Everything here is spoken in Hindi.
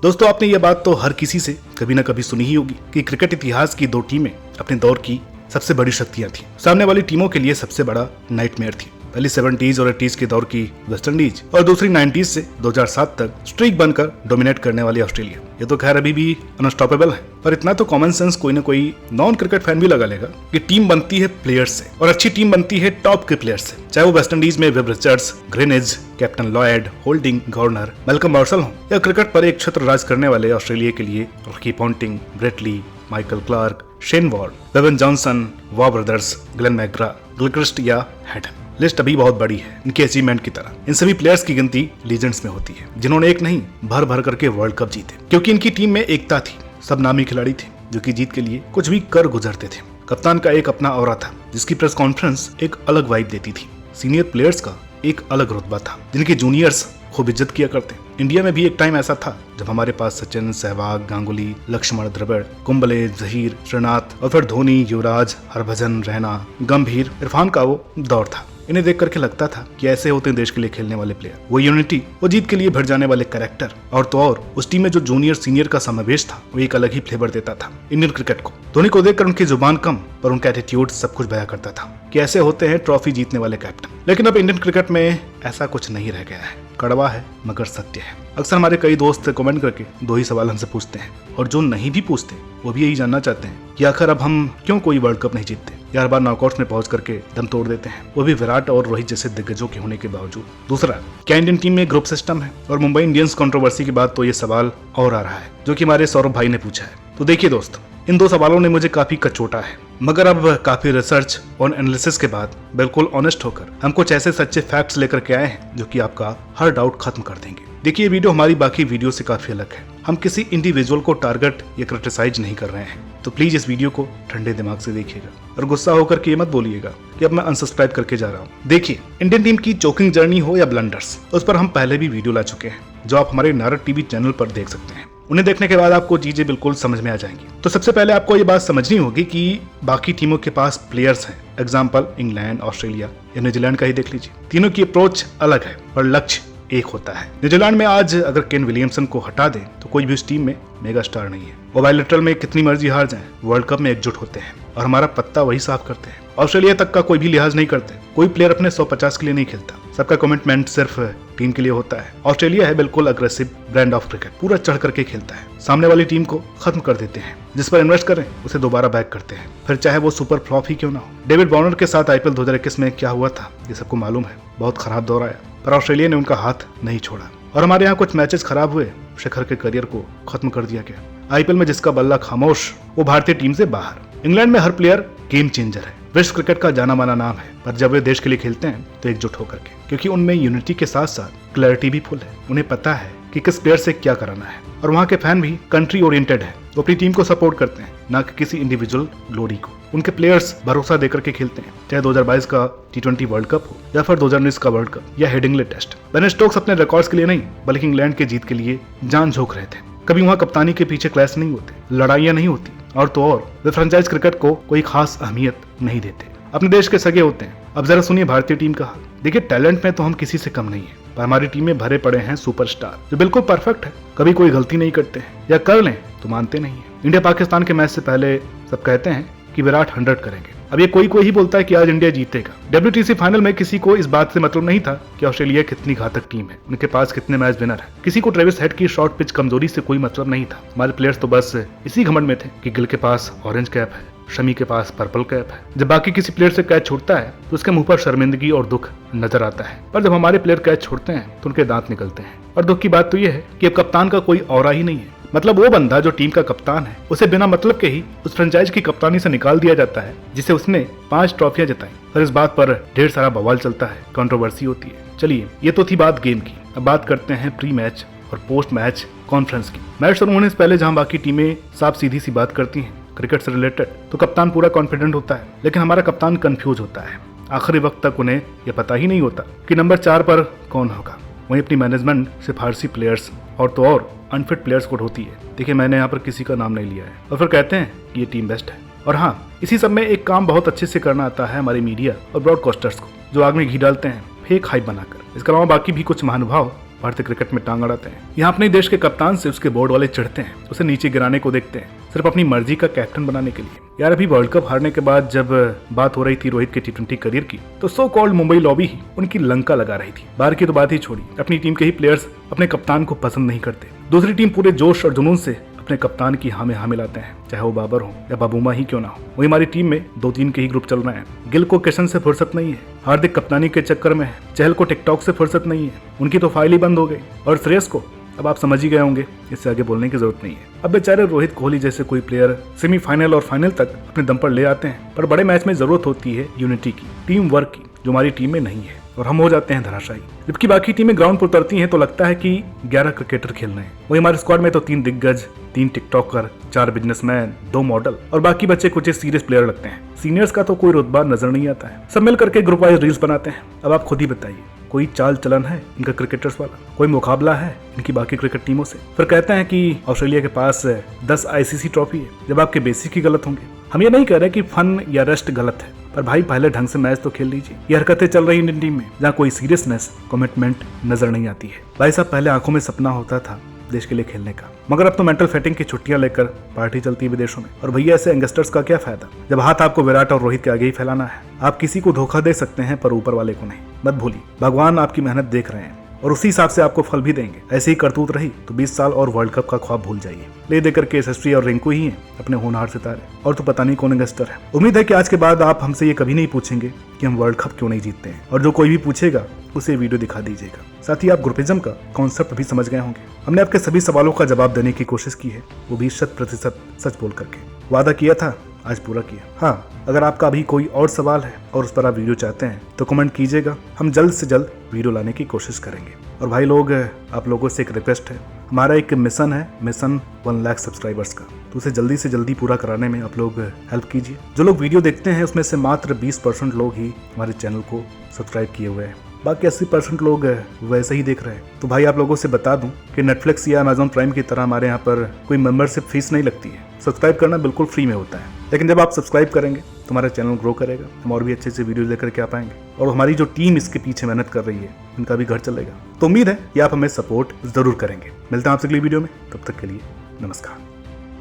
दोस्तों आपने ये बात तो हर किसी से कभी ना कभी सुनी ही होगी कि क्रिकेट इतिहास की दो टीमें अपने दौर की सबसे बड़ी शक्तियां थी। सामने वाली टीमों के लिए सबसे बड़ा नाइटमेयर थी। पहली 70s और 80s के दौर की वेस्ट इंडीज और दूसरी 90s से 2007 तक स्ट्रीक बनकर डोमिनेट करने वाली ऑस्ट्रेलिया। ये तो खैर अभी भी अनस्टॉपेबल है, पर इतना तो कॉमन सेंस कोई ना कोई नॉन क्रिकेट फैन भी लगा लेगा कि टीम बनती है प्लेयर्स से और अच्छी टीम बनती है टॉप के प्लेयर्स से। चाहे वो वेस्ट इंडीज में web Richards, Greenwich, captain Lloyd, holding, governor, Malcolm martial हो, या क्रिकेट पर एक छत्र राज करने वाले ऑस्ट्रेलिया के लिए Ricky Ponting, Brett Lee, Michael Clarke, Shane Warne, Bevan Johnson, Waugh brothers, Glenn McGrath, Gilchrist या हैडन। लिस्ट अभी बहुत बड़ी है इनके अचीवमेंट की तरह। इन सभी प्लेयर्स की गिनती लीजेंड्स में होती है जिन्होंने एक नहीं भर भर करके वर्ल्ड कप जीते, क्योंकि इनकी टीम में एकता थी। सब नामी खिलाड़ी थे जो कि जीत के लिए कुछ भी कर गुजरते थे। कप्तान का एक अपना ऑरा था जिसकी प्रेस कॉन्फ्रेंस एक अलग वाइब देती थी। सीनियर प्लेयर्स का एक अलग रुतबा था जिनके जूनियर्स खूब इज्जत किया करते। इंडिया में भी एक टाइम ऐसा था जब हमारे पास सचिन, सहवाग, गांगुली, लक्ष्मण, द्रविड़, कुंबले, जहीर, श्रीनाथ और फिर धोनी, युवराज, हरभजन, रैना, गंभीर, इरफान का वो दौर था। इन्हें देख करके लगता था कि ऐसे होते हैं देश के लिए खेलने वाले प्लेयर। वो यूनिटी, वो जीत के लिए भर जाने वाले कैरेक्टर, और तो और उस टीम में जो जूनियर सीनियर का समावेश था वो एक अलग ही फ्लेवर देता था इंडियन क्रिकेट को। धोनी को देखकर उनकी जुबान कम पर उनका एटीट्यूड सब कुछ बयां करता था कि ऐसे होते हैं ट्रॉफी जीतने वाले कैप्टन। लेकिन अब इंडियन क्रिकेट में ऐसा कुछ नहीं रह गया है। कड़वा है मगर सत्य है। अक्सर हमारे कई दोस्त कमेंट करके दो ही सवाल हमसे पूछते हैं, और जो नहीं भी पूछते वो भी यही जानना चाहते हैं कि आखिर अब हम क्यों कोई वर्ल्ड कप नहीं जीतते, या हर बार नॉकआउट्स में पहुंच करके दम तोड़ देते हैं, वो भी विराट और रोहित जैसे दिग्गजों के होने के बावजूद। दूसरा, क्या इंडियन टीम में ग्रुप सिस्टम है? और मुंबई इंडियंस कंट्रोवर्सी के बाद तो ये सवाल और आ रहा है जो कि हमारे सौरभ भाई ने पूछा है। तो देखिए दोस्त, इन दो सवालों ने मुझे काफी कचोटा है, मगर अब काफी रिसर्च और एनालिसिस के बाद बिल्कुल ऑनेस्ट होकर हम कुछ ऐसे सच्चे फैक्ट्स लेकर के आए हैं जो कि आपका हर डाउट खत्म कर देंगे। देखिए, ये वीडियो हमारी बाकी वीडियो से काफी अलग है। हम किसी इंडिविजुअल को टारगेट या क्रिटिसाइज नहीं कर रहे हैं, तो प्लीज इस वीडियो को ठंडे दिमाग से देखिएगा और गुस्सा होकर के ये मत बोलिएगा कि अब मैं अनसब्सक्राइब करके जा रहा हूँ। देखिए, इंडियन टीम की चोकिंग जर्नी हो या ब्लंडर्स, उस पर हम पहले भी वीडियो ला चुके हैं जो आप हमारे नारद टीवी चैनल पर देख सकते हैं। उन्हें देखने के बाद आपको चीजें बिल्कुल समझ में आ जाएंगी। तो सबसे पहले आपको ये बात समझनी होगी कि बाकी टीमों के पास प्लेयर्स हैं। एग्जाम्पल इंग्लैंड, ऑस्ट्रेलिया या न्यूजीलैंड का ही देख लीजिए। तीनों की अप्रोच अलग है पर लक्ष्य एक होता है। न्यूजीलैंड में आज अगर केन विलियमसन को हटा दें तो कोई भी उस टीम में मेगा स्टार नहीं है। वो बायलैटरल में कितनी मर्जी हार जाएं, वर्ल्ड कप में एकजुट होते हैं और हमारा पत्ता वही साफ करते हैं। ऑस्ट्रेलिया तक का कोई भी लिहाज नहीं करते। कोई प्लेयर अपने 150 के लिए नहीं खेलता, सबका कमिटमेंट सिर्फ टीम के लिए होता है। ऑस्ट्रेलिया है बिल्कुल अग्रेसिव ब्रांड ऑफ क्रिकेट, पूरा चढ़ करके खेलता है। सामने वाली टीम को खत्म कर देते हैं, जिस पर इन्वेस्ट करें उसे दोबारा बैक करते हैं, फिर चाहे वो सुपर फ्लॉप ही क्यों ना हो। डेविड वार्नर के साथ आईपीएल 2021 में क्या हुआ था ये सबको मालूम है। बहुत खराब दौर आया पर ऑस्ट्रेलिया ने उनका हाथ नहीं छोड़ा और हमारे यहाँ कुछ मैचेस खराब हुए, शिखर के करियर को खत्म कर दिया गया। आईपीएल में जिसका बल्ला खामोश, वो भारतीय टीम से बाहर। इंग्लैंड में हर प्लेयर गेम चेंजर है, विश्व क्रिकेट का जाना माना नाम है, पर जब वे देश के लिए खेलते हैं तो एकजुट होकर के, क्योंकि उनमें यूनिटी के साथ साथ क्लैरिटी भी फुल है। उन्हें पता है कि किस प्लेयर से क्या कराना है, और वहाँ के फैन भी कंट्री ओरिएंटेड है। वो अपनी टीम को सपोर्ट करते हैं, ना कि किसी इंडिविजुअल ग्लोरी को। उनके प्लेयर्स भरोसा देकर के खेलते हैं, चाहे 2022 का T20 वर्ल्ड कप हो या फिर 2019 का वर्ल्ड कप या हेडिंगले टेस्ट। बेन स्टोक्स अपने रिकॉर्ड्स के लिए नहीं बल्कि इंग्लैंड के जीत के लिए जान झोंक रहे थे। कभी वहाँ कप्तानी के पीछे क्लैश नहीं होते, लड़ाइयाँ नहीं होती, और तो और वे फ्रेंचाइज क्रिकेट को कोई खास अहमियत नहीं देते, अपने देश के सगे होते हैं। अब जरा सुनिए भारतीय टीम का हाल। देखिए, टैलेंट में तो हम किसी से कम नहीं है, पर हमारी टीम में भरे पड़े हैं सुपरस्टार जो बिल्कुल परफेक्ट है, कभी कोई गलती नहीं करते हैं, या कर लें तो मानते नहीं है। इंडिया पाकिस्तान के मैच से पहले सब कहते हैं कि विराट 100 करेंगे। अब ये कोई ही बोलता है कि आज इंडिया जीतेगा। WTC फाइनल में किसी को इस बात से मतलब नहीं था कि ऑस्ट्रेलिया कितनी घातक टीम है, उनके पास कितने मैच विनर है। किसी को ट्रेविस हेड की शॉर्ट पिच कमजोरी से कोई मतलब नहीं था। हमारे प्लेयर्स तो बस इसी घमंड में थे कि गिल के पास ऑरेंज कैप है, शमी के पास पर्पल कैप है। जब बाकी किसी प्लेयर से कैच छूटता है तो उसके मुंह पर शर्मिंदगी और दुख नजर आता है, पर जब हमारे प्लेयर कैच छोड़ते हैं तो उनके दांत निकलते हैं। और दुख की बात तो यह है कि अब कप्तान का कोई औरा ही नहीं है। मतलब वो बंदा जो टीम का कप्तान है उसे बिना मतलब के ही उस फ्रेंचाइज की कप्तानी से निकाल दिया जाता है जिसे उसने 5 ट्रॉफियां जिताई। पर इस बात पर ढेर सारा बवाल चलता है, कंट्रोवर्सी होती है। चलिए, ये तो थी बात गेम की। अब बात करते हैं प्री मैच और पोस्ट मैच कॉन्फ्रेंस की। मैच शुरू होने से पहले जहां बाकी टीमें साफ सीधी सी बात करती हैं क्रिकेट से रिलेटेड, तो कप्तान पूरा कॉन्फिडेंट होता है, लेकिन हमारा कप्तान कंफ्यूज होता है। आखिरी वक्त तक उन्हें यह पता ही नहीं होता कि नंबर 4 पर कौन होगा। वहीं अपनी मैनेजमेंट सिफारसी प्लेयर्स और तो और अनफिट प्लेयर्स को ढोती है। देखिए, मैंने यहाँ पर किसी का नाम नहीं लिया है, और फिर कहते हैं कि ये टीम बेस्ट है। और हाँ, इसी सब में एक काम बहुत अच्छे से करना आता है हमारे मीडिया और ब्रॉडकास्टर्स को, जो आग में घी डालते हैं फेक हाइप बनाकर। इसके अलावा बाकी भी कुछ महानुभाव भारतीय क्रिकेट में टांग अड़ाते हैं। यहाँ अपने देश के कप्तान से उसके बोर्ड वाले चिढ़ते हैं, उसे नीचे गिराने को देखते हैं, सिर्फ अपनी मर्जी का कैप्टन बनाने के लिए। यार अभी वर्ल्ड कप हारने के बाद जब बात हो रही थी रोहित के T20 करियर की, तो सो कॉल्ड मुंबई लॉबी ही उनकी लंका लगा रही थी। बाहर की तो बात ही छोड़ी, अपनी टीम के ही प्लेयर्स अपने कप्तान को पसंद नहीं करते। दूसरी टीम पूरे जोश और जुनून से अपने कप्तान की हाँ में हाँ मिलाते हैं, चाहे वो बाबर हो या बाबूमा ही क्यों ना हो। वही हमारी टीम में 2-3 के ही ग्रुप चल रहे हैं। गिल को किशन से फुर्सत नहीं है, हार्दिक कप्तानी के चक्कर में है, चहल को टिकटॉक से फुर्सत नहीं है, उनकी तो फाइल ही बंद हो गई, और श्रेयस को अब आप समझ ही गए होंगे, इससे आगे बोलने की जरूरत नहीं है। अब बेचारे रोहित कोहली जैसे कोई प्लेयर सेमीफाइनल और फाइनल तक अपने दम पर ले आते हैं, पर बड़े मैच में जरूरत होती है यूनिटी की, टीम वर्क की, जो हमारी टीम में नहीं है, और हम हो जाते हैं धराशायी। जबकि बाकी टीमें ग्राउंड पर उतरती हैं तो लगता है कि 11 क्रिकेटर खेल रहे हैं। वही हमारे स्क्वाड में तो 3 दिग्गज, 3 टिकटॉकर, 4 बिजनेसमैन, 2 मॉडल और बाकी बच्चे कुछ सीरियस प्लेयर लगते हैं। सीनियर्स का तो कोई रुतबा नजर नहीं आता है। सब मिल करके ग्रुप वाइज रील्स बनाते हैं। अब आप खुद ही बताइए, कोई चाल चलन है इनका क्रिकेटर्स वाला? कोई मुकाबला है इनकी बाकी क्रिकेट टीमों से? फिर कहते हैं कि ऑस्ट्रेलिया के पास 10 ICC ट्रॉफी है, जब आपके बेसिक ही गलत होंगे। हम ये नहीं कह रहे कि फन या रेस्ट गलत है, पर भाई पहले ढंग से मैच तो खेल लीजिए। ये हरकतें चल रही इंडियन टीम में जहाँ कोई सीरियसनेस, कमिटमेंट नजर नहीं आती है। भाई साहब पहले आंखों में सपना होता था देश के लिए खेलने का, मगर अब तो मेंटल फिटिंग की छुट्टियां लेकर पार्टी चलती है विदेशों में। और भैया ऐसे यंगस्टर्स का क्या फायदा जब हाथ आपको विराट और रोहित के आगे ही फैलाना है। आप किसी को धोखा दे सकते हैं पर ऊपर वाले को नहीं। मत भूलिए, भगवान आपकी मेहनत देख रहे हैं और उसी हिसाब से आपको फल भी देंगे। ऐसे ही करतूत रही तो 20 साल और वर्ल्ड कप का ख्वाब भूल जाइए। ले देकर के SSV और रिंकू ही हैं अपने होनहार सितारे, और तो पता नहीं कौन यंगस्टर है। उम्मीद है कि आज के बाद आप हमसे ये कभी नहीं पूछेंगे कि हम वर्ल्ड कप क्यों नहीं जीतते हैं, और जो कोई भी पूछेगा उसे वीडियो दिखा दीजिएगा। साथ ही आप ग्रुपिज्म का कॉन्सेप्ट भी समझ गए होंगे। हमने आपके सभी सवालों का जवाब देने की कोशिश की है, वो भी 100% सच बोल करके। वादा किया था, आज पूरा किया। हाँ, अगर आपका अभी कोई और सवाल है और उस पर आप वीडियो चाहते हैं तो कमेंट कीजिएगा, हम जल्द से जल्द वीडियो लाने की कोशिश करेंगे। और भाई लोग, आप लोगों से एक रिक्वेस्ट है, हमारा एक मिशन है, मिशन 1 लाख सब्सक्राइबर्स का, तो उसे जल्दी से जल्दी पूरा कराने में आप लोग हेल्प कीजिए। जो लोग वीडियो देखते हैं उसमें से मात्र 20% लोग ही हमारे चैनल को सब्सक्राइब किए हुए हैं, बाकी 80% लोग वैसे ही देख रहे हैं। तो भाई आप लोगों से बता दूं कि नेटफ्लिक्स या अमेजॉन प्राइम की तरह हमारे यहाँ पर कोई मेंबरशिप फीस नहीं लगती है। सब्सक्राइब करना बिल्कुल फ्री में होता है, लेकिन जब आप सब्सक्राइब करेंगे तो हमारा चैनल ग्रो करेगा, हम और भी अच्छे से वीडियो लेकर के आ पाएंगे, और हमारी जो टीम इसके पीछे मेहनत कर रही है उनका भी घर चलेगा। तो उम्मीद है कि आप हमें सपोर्ट जरूर करेंगे। मिलते हैं आपसे अगली वीडियो में, तब तक के लिए नमस्कार।